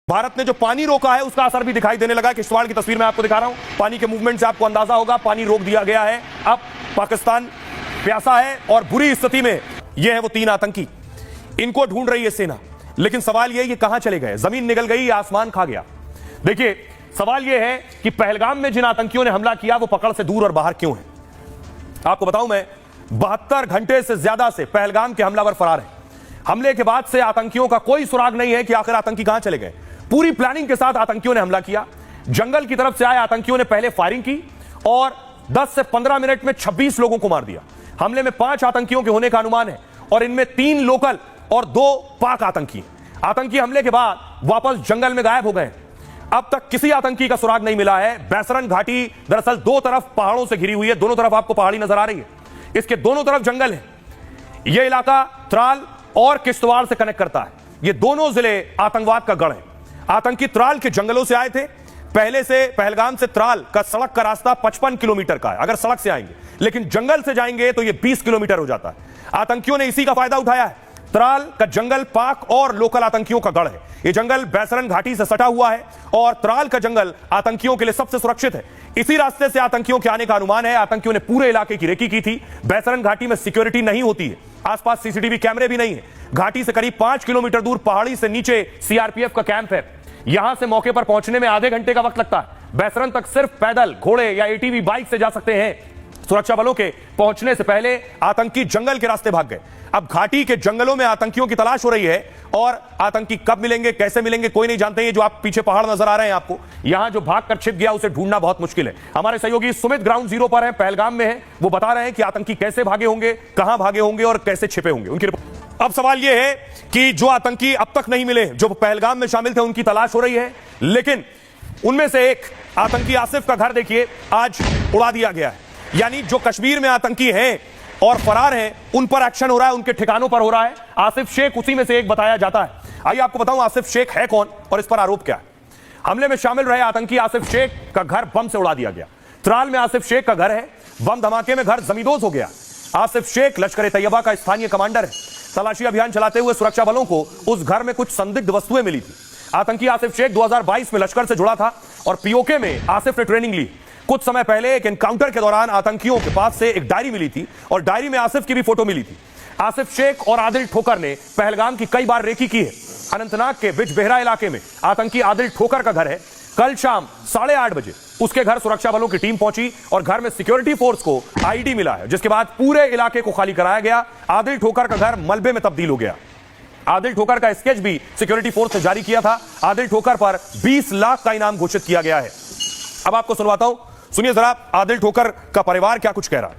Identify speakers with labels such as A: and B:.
A: भारत ने जो पानी रोका है उसका असर भी दिखाई देने लगा। किश्तवाड़ की तस्वीर मैं आपको दिखा रहा हूं। पानी के मूवमेंट से आपको अंदाजा होगा, पानी रोक दिया गया है। अब पाकिस्तान प्यासा है और बुरी स्थिति में यह है वो 3 आतंकी, इनको ढूंढ रही है सेना। लेकिन सवाल यह, ये कहां चले गए? जमीन निगल गई, आसमान खा गया। देखिए, सवाल यह है कि पहलगाम में जिन आतंकियों ने हमला किया वो पकड़ से दूर और बाहर क्यों है? आपको बताऊं मैं, 72 घंटे से ज्यादा से पहलगाम के हमलावर फरार हैं। हमले के बाद से आतंकियों का कोई सुराग नहीं है कि आखिर आतंकी कहां चले गए। पूरी प्लानिंग के साथ आतंकियों ने हमला किया। जंगल की तरफ से आए आतंकियों ने पहले फायरिंग की और 10 से 15 मिनट में 26 लोगों को मार दिया। हमले में 5 आतंकियों के होने का अनुमान है और इनमें 3 लोकल और 2 पाक आतंकी। आतंकी हमले के बाद वापस जंगल में गायब हो गए। अब तक किसी आतंकी का सुराग नहीं मिला है। बैसरन घाटी दरअसल 2 तरफ पहाड़ों से घिरी हुई है। दोनों तरफ आपको पहाड़ी नजर आ रही है, इसके दोनों तरफ जंगल है। यह इलाका त्राल और किश्तवाड़ से कनेक्ट करता है। ये दोनों जिले आतंकवाद का गढ़ है। आतंकी त्राल के जंगलों से आए थे। पहले से पहलगाम से त्राल का सड़क का रास्ता 55 किलोमीटर का है अगर सड़क से आएंगे, लेकिन जंगल से जाएंगे तो यह 20 किलोमीटर हो जाता है। आतंकियों ने इसी का फायदा उठाया है। त्राल का जंगल पाक और लोकल आतंकियों का गढ़ है। यह जंगल बैसरन घाटी से सटा हुआ है और त्राल का जंगल आतंकियों के लिए सबसे सुरक्षित है। इसी रास्ते से आतंकियों के आने का अनुमान है। आतंकियों ने पूरे इलाके की रेकी की थी। बैसरन घाटी में सिक्योरिटी नहीं होती है, आसपास सीसीटीवी कैमरे भी नहीं है। घाटी से करीब 5 किलोमीटर दूर पहाड़ी से नीचे सीआरपीएफ का कैंप है। यहां से मौके पर पहुंचने में आधे घंटे का वक्त लगता है। बैसरन तक सिर्फ पैदल, घोड़े या एटीवी बाइक से जा सकते हैं। सुरक्षा बलों के पहुंचने से पहले आतंकी जंगल के रास्ते भाग गए। अब घाटी के जंगलों में आतंकियों की तलाश हो रही है और आतंकी कब मिलेंगे, कैसे मिलेंगे, कोई नहीं जानते। ये जो आप पीछे पहाड़ नजर आ रहे हैं आपको, यहां जो भाग कर छिप गया उसे ढूंढना बहुत मुश्किल है। हमारे सहयोगी सुमित ग्राउंड जीरो पर हैं, पहलगाम में हैं। वो बता रहे हैं कि आतंकी कैसे भागे होंगे, कहां भागे होंगे और कैसे छिपे होंगे। उनकी अब सवाल यह है कि जो आतंकी अब तक नहीं मिले, जो पहलगाम में शामिल थे, उनकी तलाश हो रही है। लेकिन उनमें से एक आतंकी आसिफ का घर देखिए आज उड़ा दिया गया है। यानी जो कश्मीर में आतंकी हैं और फरार हैं, उन पर एक्शन हो रहा है, उनके ठिकानों पर हो रहा है। आसिफ शेख उसी में से एक बताया जाता है। आइए आपको बताऊं आसिफ शेख है कौन और इस पर आरोप क्या है। हमले में शामिल रहे आतंकी आसिफ शेख का घर बम से उड़ा दिया गया। त्राल में आसिफ शेख का घर है। बम धमाके में घर जमींदोज हो गया। आसिफ शेख लश्कर तैयबा का स्थानीय कमांडर है। तलाशी अभियान चलाते हुए सुरक्षा बलों को उस घर में कुछ संदिग्ध वस्तुएं मिली थी। आतंकी आसिफ शेख 2022 में लश्कर से जुड़ा था और पीओके में आसिफ ने ट्रेनिंग ली। कुछ समय पहले एक एनकाउंटर के दौरान आतंकियों के पास से एक डायरी मिली थी और डायरी में आसिफ की भी फोटो मिली थी। आसिफ शेख और आदिल ठोकर ने पहलगाम की कई बार रेकी की है। अनंतनाग के बिजबेहरा इलाके में आतंकी आदिल ठोकर का घर है। कल शाम 8:30 बजे उसके घर सुरक्षा बलों की टीम पहुंची और घर में सिक्योरिटी फोर्स को आईडी मिला है, जिसके बाद पूरे इलाके को खाली कराया गया। आदिल ठोकर का घर मलबे में तब्दील हो गया। आदिल ठोकर का स्केच भी सिक्योरिटी फोर्स ने जारी किया था। आदिल ठोकर पर 20 लाख का इनाम घोषित किया गया है। अब आपको सुनवाता हूं, सुनिए जरा आदिल ठोकर का परिवार क्या कुछ कह रहा है।